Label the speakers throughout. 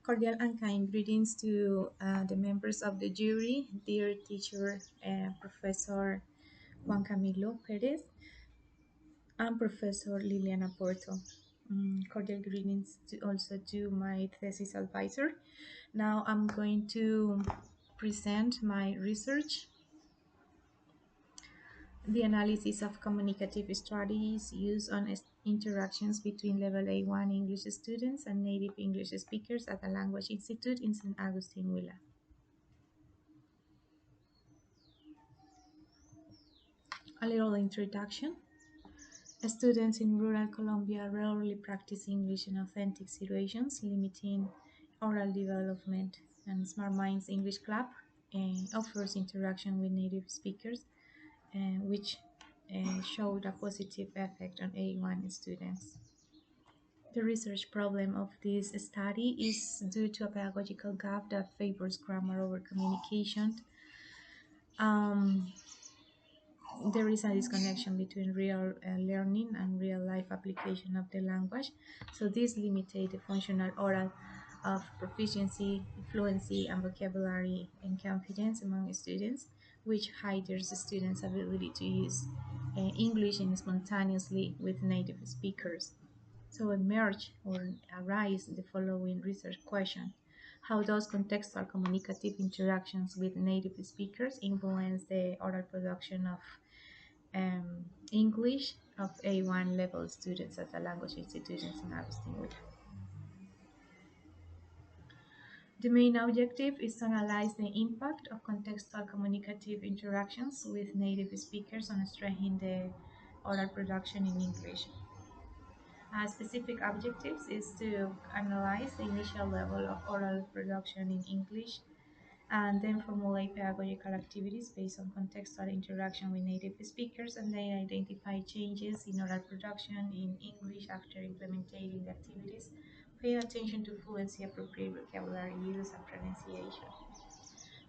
Speaker 1: Cordial and kind greetings to the members of the jury, dear teacher Professor Juan Camilo Perez and Professor Liliana Porto. Cordial greetings also to my thesis advisor. Now I'm going to present my research, the analysis of communicative strategies used on interactions between level A1 English students and native English speakers at the Language Institute in St. Augustine, Huila. A little introduction. Students in rural Colombia rarely practice English in authentic situations, limiting oral development. And Smart Minds English Club offers interaction with native speakers, which showed a positive effect on A1 students. The research problem of this study is due to a pedagogical gap that favors grammar over communication. Um, there is a disconnection between real learning and real life application of the language. So this limited the functional oral of proficiency, fluency, and vocabulary and confidence among students, which hinders the students' ability to use English and spontaneously with native speakers. So emerge or arise the following research question. How does contextual communicative interactions with native speakers influence the oral production of English of A1 level students at the language institutions in Agustin? The main objective is to analyze the impact of contextual communicative interactions with native speakers on strengthening the oral production in English. Specific objectives is to analyze the initial level of oral production in English and then formulate pedagogical activities based on contextual interaction with native speakers and then identify changes in oral production in English after implementing the activities, paying attention to fluency, appropriate vocabulary use, and pronunciation.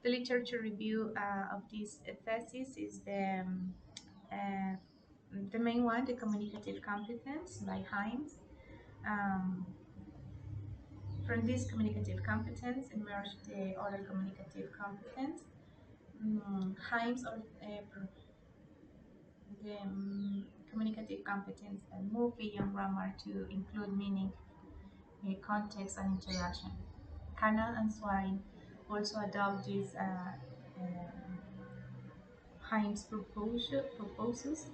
Speaker 1: The literature review of this thesis is uh, the main one, the communicative competence by Himes. Um, from this communicative competence emerged the oral communicative competence. Himes or the communicative competence and move beyond grammar to include meaning, context, and interaction. Canal and Swine also adopt these Himes proposes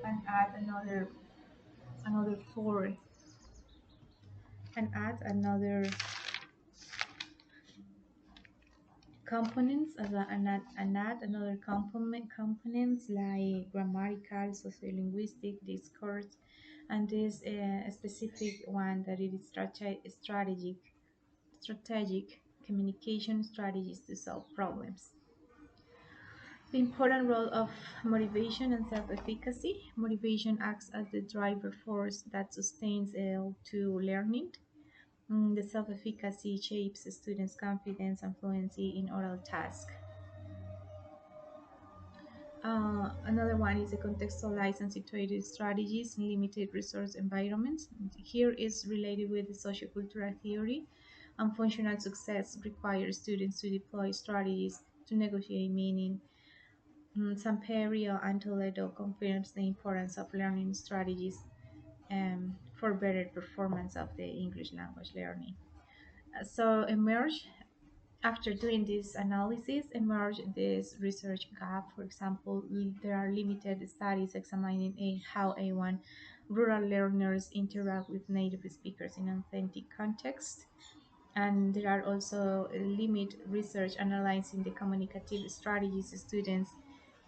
Speaker 1: and add another four and add another components and add another components like grammatical, sociolinguistic, discourse, and this specific one that it is strategic communication strategies to solve problems. The important role of motivation and self-efficacy. Motivation acts as the driver force that sustains L2 learning. The self-efficacy shapes students' confidence and fluency in oral tasks. Another one is the contextualized and situated strategies in limited resource environments. Here is related with the sociocultural theory, and functional success requires students to deploy strategies to negotiate meaning. Samperio and Toledo confirms the importance of learning strategies for better performance of the English language learning. So emerge after doing this analysis, emerged this research gap. For example, there are limited studies examining how A1 rural learners interact with native speakers in authentic context. And there are also limited research analyzing the communicative strategies students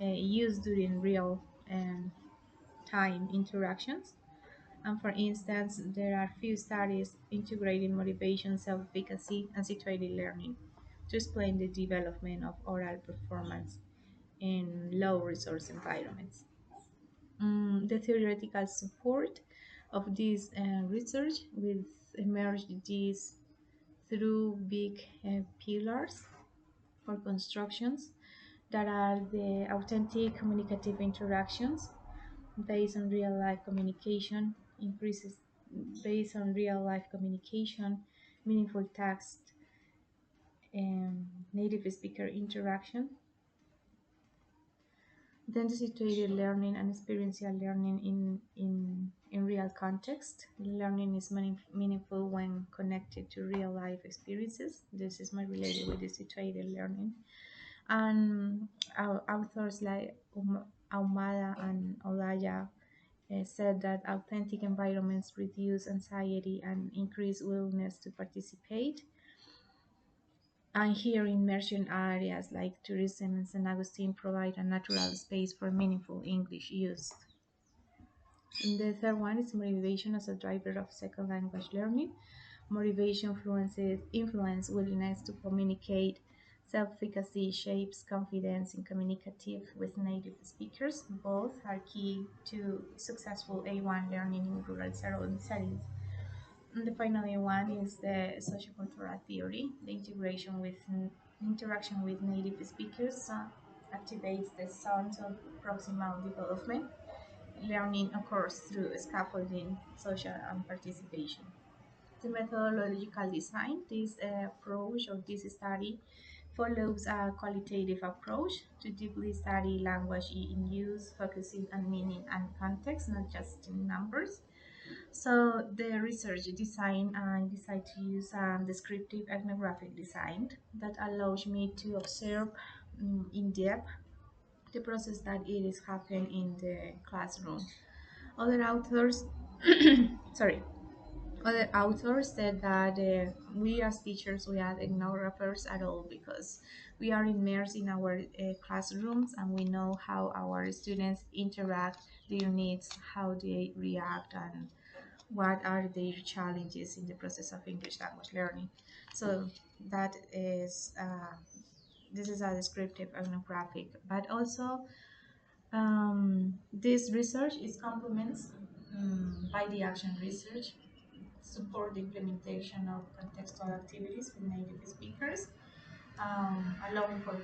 Speaker 1: use during real time interactions. And for instance, there are few studies integrating motivation, self-efficacy, and situated learning to explain the development of oral performance in low resource environments. The theoretical support of this research will emerge these through big pillars for constructions that are the authentic communicative interactions based on real life communication, increases based on real life communication, meaningful text, native speaker interaction. Then the situated learning and experiential learning in real context. Learning is meaningful when connected to real life experiences. This is more related with the situated learning. And our authors like Ahumada and Olaya said that authentic environments reduce anxiety and increase willingness to participate. And here, immersion areas like tourism and St. Augustine provide a natural space for meaningful English use. And the third one is motivation as a driver of second language learning. Motivation influence willingness to communicate. Self-efficacy shapes confidence in communicative with native speakers. Both are key to successful A1 learning in rural settings. And the final one is the sociocultural theory. The interaction with native speakers activates the sons of proximal development. Learning occurs through scaffolding, social, and participation. The methodological design, this approach or this study follows a qualitative approach to deeply study language in use, focusing on meaning and context, not just in numbers. So the research design, I decided to use a descriptive ethnographic design that allows me to observe in depth the process that it is happening in the classroom. Other authors, sorry, other authors said that we as teachers, we are ethnographers at all because we are immersed in our classrooms and we know how our students interact, their needs, how they react, and what are their challenges in the process of English language learning. So that is this is a descriptive ethnographic, but also this research is complements by the action research, support the implementation of contextual activities with native speakers, allowing for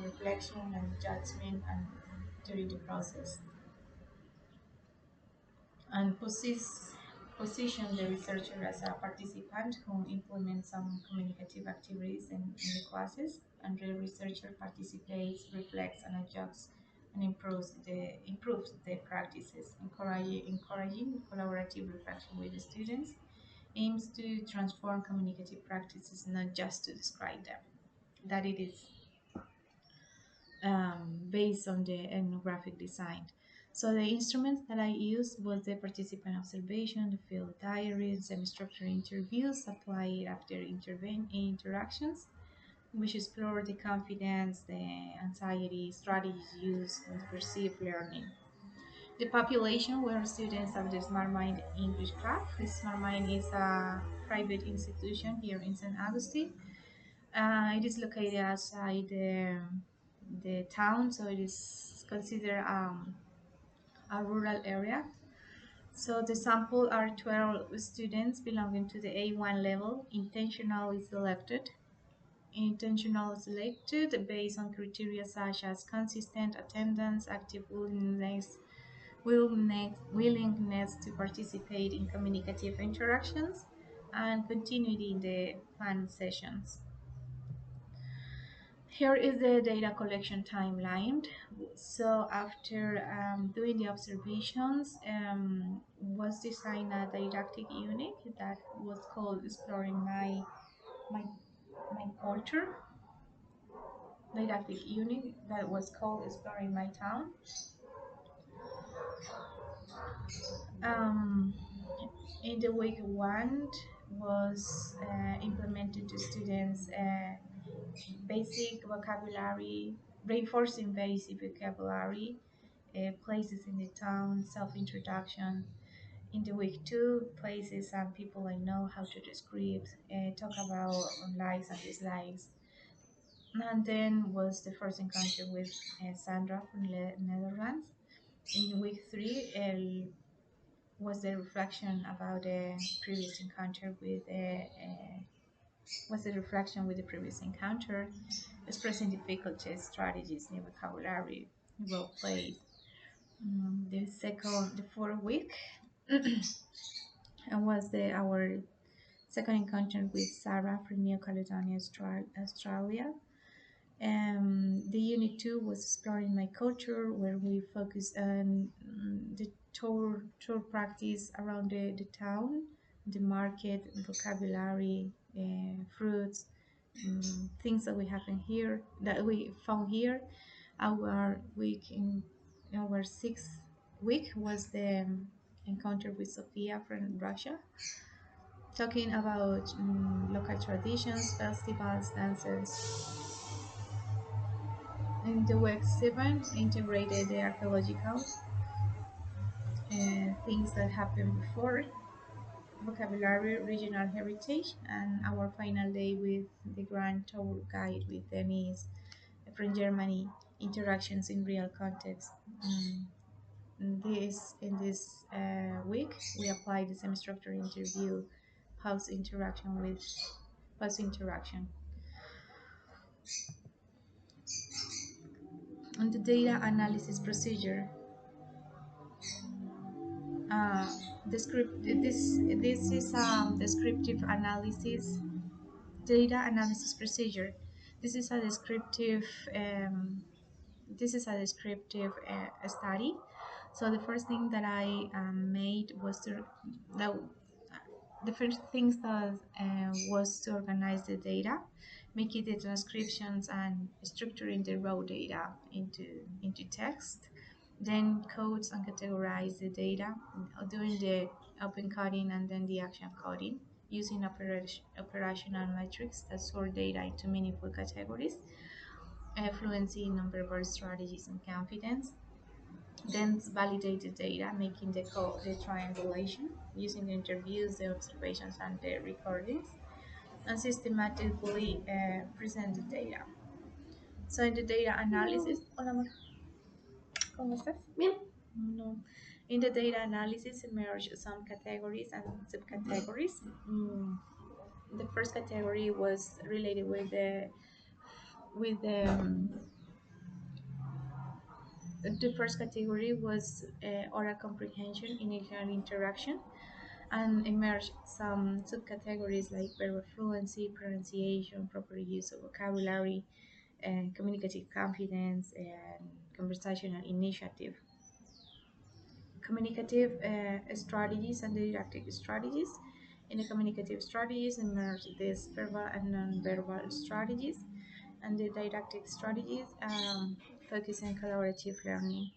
Speaker 1: reflection and judgment and during the process, and position the researcher as a participant who implements some communicative activities in the classes, and the researcher participates, reflects, and adjusts and improves the practices, encouraging collaborative reflection with the students, aims to transform communicative practices, not just to describe them. That it is based on the ethnographic design. So the instruments that I used was the participant observation, the field diaries, semi-structured interviews applied after interactions, which explore the confidence, the anxiety, strategies used, and perceived learning. The population were students of the Smart Mind English Club. The Smart Mind is a private institution here in St. Augustine. It is located outside the town, so it is considered a rural area. So the sample are 12 students belonging to the A1 level, intentional selected based on criteria such as consistent attendance, active willingness to participate in communicative interactions, and continuity in the planned sessions. Here is the data collection timeline. So after doing the observations, was designed a didactic unit that was called Exploring My, my Culture. Didactic unit that was called Exploring My Town. Um, in the week one was implemented to students basic vocabulary, reinforcing basic vocabulary, places in the town, self-introduction. In the week two, places and people I know, how to describe, talk about likes and dislikes. And then was the first encounter with Sandra from the Netherlands. In week three, was the reflection about the previous encounter with was the reflection with the previous encounter, expressing difficulties, strategies, new vocabulary, role play. The fourth week, and was the our Second encounter with Sarah from New Caledonia, Australia. The unit two was exploring my culture, where we focused on the tour practice around the town, the market, vocabulary, fruits, things that we have in here that we found here. Our week in our sixth week was the encounter with Sofia from Russia, talking about local traditions, festivals, dances. In the week 7, integrated the archaeological things that happened before, vocabulary, regional heritage, and our final day with the grand tour guide with Denise from Germany, interactions in real context. In this week, we applied the same structure interview, pause interaction with pause interaction. On the data analysis procedure, uh, this is descriptive analysis data analysis procedure. This is a descriptive um, this is a descriptive study. So the first thing that I made was to that the first things that was to organize the data, making the transcriptions and structuring the raw data into text, then codes and categorize the data, doing the open coding and then the action coding, using operational metrics that sort data into meaningful categories, fluency, nonverbal strategies, and confidence. Then validate the data, making the triangulation, using the interviews, the observations, and the recordings, and systematically present the data. So in the data analysis, hola amor, ¿cómo estás? Bien. No. In the data analysis, emerge some categories and subcategories. The first category was related with the first category was oral comprehension, initial interaction, and emerged some subcategories like verbal fluency, pronunciation, proper use of vocabulary, and communicative confidence, and conversational initiative. Communicative strategies and didactic strategies. In the communicative strategies, emerge these verbal and non-verbal strategies, and the didactic strategies focus on collaborative learning.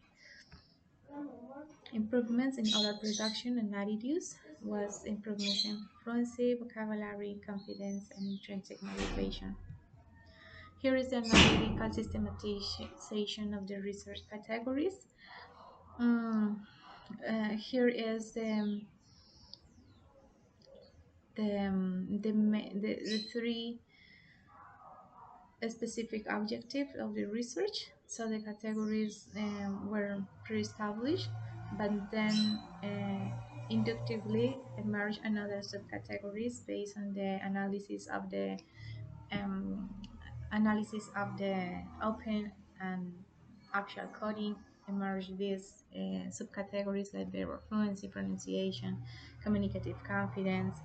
Speaker 1: Improvements in oral production and attitudes was improvements in fluency, vocabulary, confidence, and intrinsic motivation. Here is the analytical systematization of the research categories. Here is the three specific objectives of the research. So the categories were pre-established, but then inductively emerged another subcategories based on the um, analysis of the open and actual coding. Emerged these subcategories like verbal fluency, pronunciation, communicative confidence.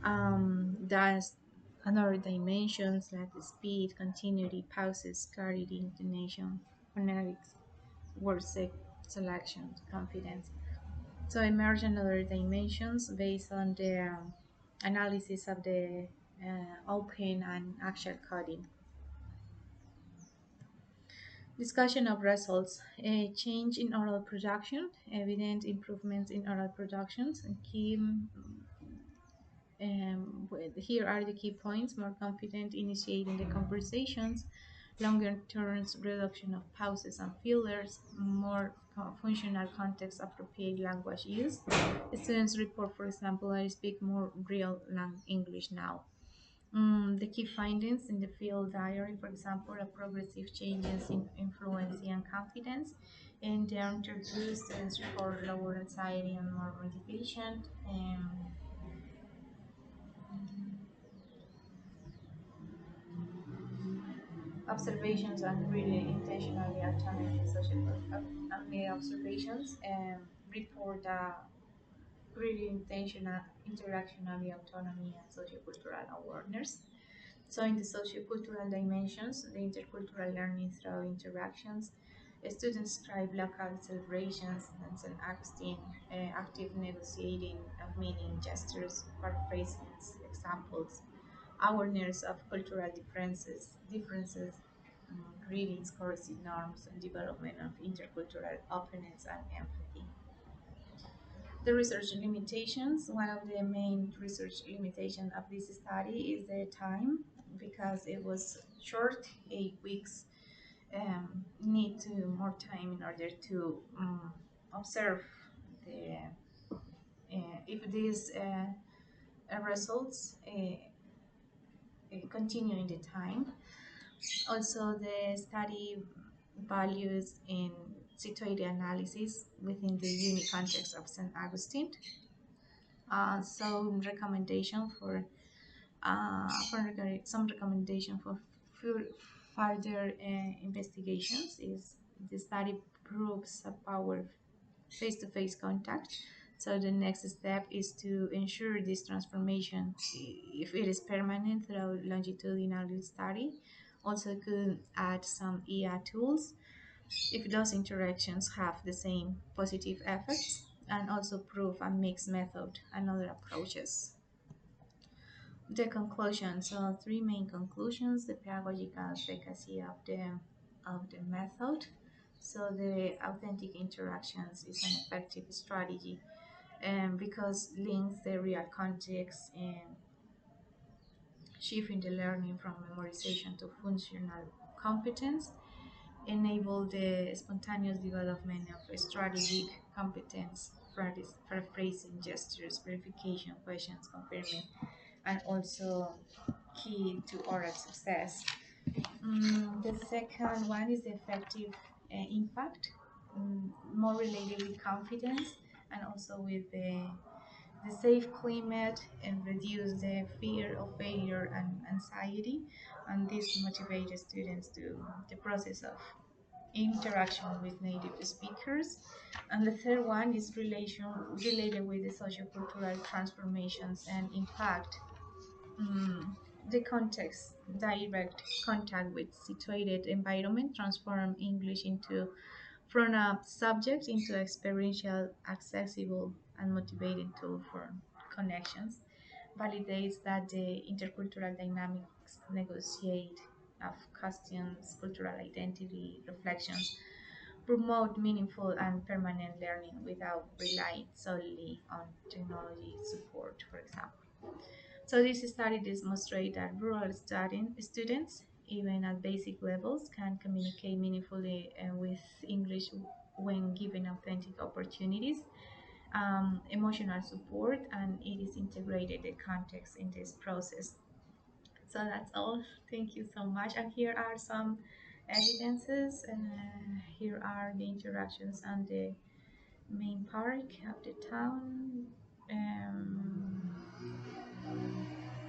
Speaker 1: There's another dimensions like the speed, continuity, pauses, clarity, intonation, phonetics, word selection, confidence. So emerge another dimensions based on the analysis of the open and actual coding. Discussion of results. A change in oral production, evident improvements in oral productions, and key here are the key points: more confident initiating the conversations, longer terms reduction of pauses and fillers, more functional context appropriate language use. Students report, for example, I speak more real English now. The key findings in the field diary, for example, are progressive changes in fluency and confidence. In the interview, students report lower anxiety and more motivation. Observations and really intentionally autonomy social observations report really interactionary autonomy and sociocultural awareness. So, in the sociocultural dimensions, the intercultural learning through interactions, students describe local celebrations and St. Augustine, active negotiating of meaning, gestures, paraphrasings, examples, awareness of cultural differences, greetings, courtesy norms, and development of intercultural openness and empathy. The research limitations, one of the main research limitations of this study is the time because it was short, 8 weeks. Need to more time in order to observe the if these results continue in the time. Also, the study values in situated analysis within the unique context of St. Augustine. Some recommendation some recommendation for further investigations is the study proves a power face-to-face contact. So the next step is to ensure this transformation, if it is permanent through longitudinal study. Also could add some EA tools if those interactions have the same positive effects, and also prove a mixed method and other approaches. The conclusion. So three main conclusions: the pedagogical efficacy of the method. So the authentic interactions is an effective strategy because links the real context and shifting the learning from memorization to functional competence, enable the spontaneous development of strategic competence, paraphrasing gestures, verification questions, confirming, and also key to oral success. The second one is the effective impact, more related with confidence and also with the safe climate and reduce the fear of failure and anxiety. And this motivates students to the process of interaction with native speakers. And the third one is related with the sociocultural transformations and impact. Mm, the context, direct contact with situated environment transform English into from a subject into experiential, accessible, and motivating tool for connections. Validates that the intercultural dynamics negotiate of customs, cultural identity, reflections, promote meaningful and permanent learning without relying solely on technology support, for example. So this study demonstrates that rural students, even at basic levels, can communicate meaningfully with English when given authentic opportunities, emotional support, and it is integrated the context in this process. So that's all. Thank you so much. And here are some evidences. Here are the interactions on the main park of the town.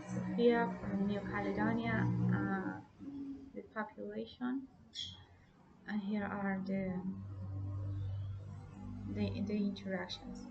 Speaker 1: Sophia from New Caledonia, the population, and here are the interactions.